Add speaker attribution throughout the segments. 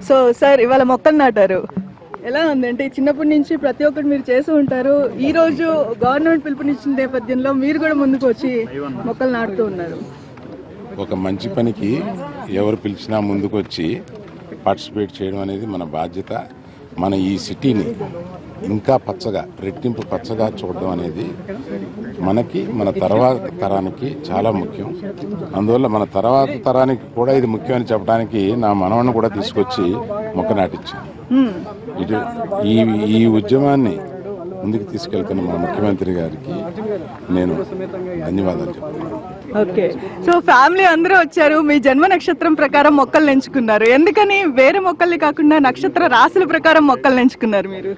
Speaker 1: So sir ఇవాళ మొక్కలు నాటారు, ఎలా ఉంది? అంటే చిన్నప్పటి నుంచి ప్రతి ఒక్కటి మీరు చేస్తూ ఉంటారు, ఈ రోజు గవర్నమెంట్ పిలుపునిచ్చిన నేపథ్యంలో మీరు కూడా ముందుకు వచ్చి మొక్కలు నాటుతూ ఉన్నారు.
Speaker 2: ఒక మంచి పనికి ఎవరు పిలిచినా ముందుకు వచ్చి పార్టిసిపేట్ చేయడం అనేది మన బాధ్యత. మన ఈ సిటీని ఇంకా పచ్చగా, రెట్టింపు పచ్చగా చూడడం అనేది మనకి, మన తర్వాత తరానికి చాలా ముఖ్యం. అందువల్ల మన తర్వాత తరానికి కూడా ఇది ముఖ్యమని చెప్పడానికి నా మనవణ్ణి కూడా తీసుకొచ్చి మొక్క నాటించాను. ఇటు ఈ ఉద్యమాన్ని ముందుకు తీసుకెళ్తున్న మన ముఖ్యమంత్రి గారికి నేను ధన్యవాదాలు చెప్తున్నాను.
Speaker 1: ఓకే, సో ఫ్యామిలీ అందరూ వచ్చారు, మీ జన్మ నక్షత్రం ప్రకారం మొక్కలు ఎంచుకున్నారు. ఎందుకని వేరే మొక్కల్ని కాకుండా నక్షత్ర రాశుల ప్రకారం మొక్కలు ఎంచుకున్నారు మీరు?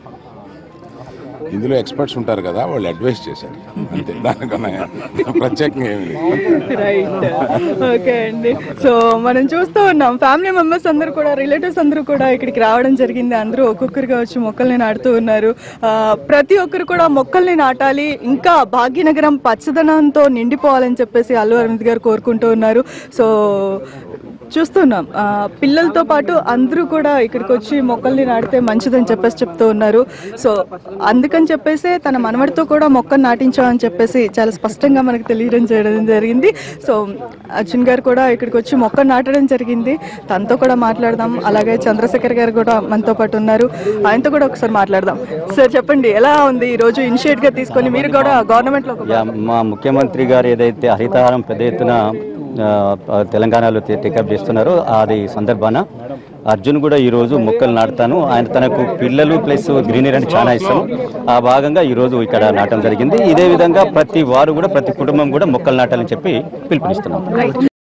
Speaker 2: ఇందులో ఎక్స్పర్ట్స్ ఉంటారు కదా, వాళ్ళు అడ్వైస్ చేశారు అంతే, దానికన్నా ప్రత్యేకంగా ఏమి లేదు.
Speaker 1: రైట్, ఓకే అండి. సో మనం చూస్తూ ఉన్నాం ఫ్యామిలీ మెంబర్స్ అందరూ కూడా, రిలేటివ్స్ అందరూ కూడా ఇక్కడికి రావడం జరిగింది. అందరూ ఒక్కొక్కరుగా వచ్చి మొక్కల్ని నాటుతూ ఉన్నారు. ప్రతి ఒక్కరు కూడా మొక్కల్ని నాటాలి, ఇంకా భాగ్యనగరం పచ్చదనంతో నిండిపోవాలని చెప్పేసి అల్లు అరవింద్ గారు కోరుకుంటూ ఉన్నారు. సో చూస్తున్నాం పిల్లలతో పాటు అందరూ కూడా ఇక్కడికి వచ్చి మొక్కల్ని నాటితే మంచిదని చెప్పేసి చెప్తూ ఉన్నారు. సో అందుకని చెప్పేసి తన మనవడితో కూడా మొక్కను నాటించామని చెప్పేసి చాలా స్పష్టంగా మనకు తెలియడం చేయడం జరిగింది. సో అర్జున్ గారు కూడా ఇక్కడికి వచ్చి మొక్కను నాటడం జరిగింది, తనతో కూడా మాట్లాడదాం. అలాగే చంద్రశేఖర్ గారు కూడా మనతో పాటు ఉన్నారు, ఆయనతో కూడా ఒకసారి మాట్లాడదాం. సార్ చెప్పండి, ఎలా ఉంది ఈ రోజు ఇనిషియేట్ గా తీసుకొని మీరు కూడా గవర్నమెంట్ లో?
Speaker 3: మా ముఖ్యమంత్రి గారు ఏదైతే హరితహారం పెద్ద ఎత్తున తెలంగాణలో టేకప్ చేస్తున్నారో అది సందర్భాన అర్జున్ కూడా ఈరోజు మొక్కలు నాటుతాను, ఆయన తనకు పిల్లలు ప్లస్ గ్రీనరీ అంటే చాలా ఇష్టం, ఆ భాగంగా ఈరోజు ఇక్కడ నాటడం జరిగింది. ఇదే విధంగా ప్రతి వారు కూడా, ప్రతి కుటుంబం కూడా మొక్కలు నాటాలని చెప్పి పిలుపునిస్తున్నాం.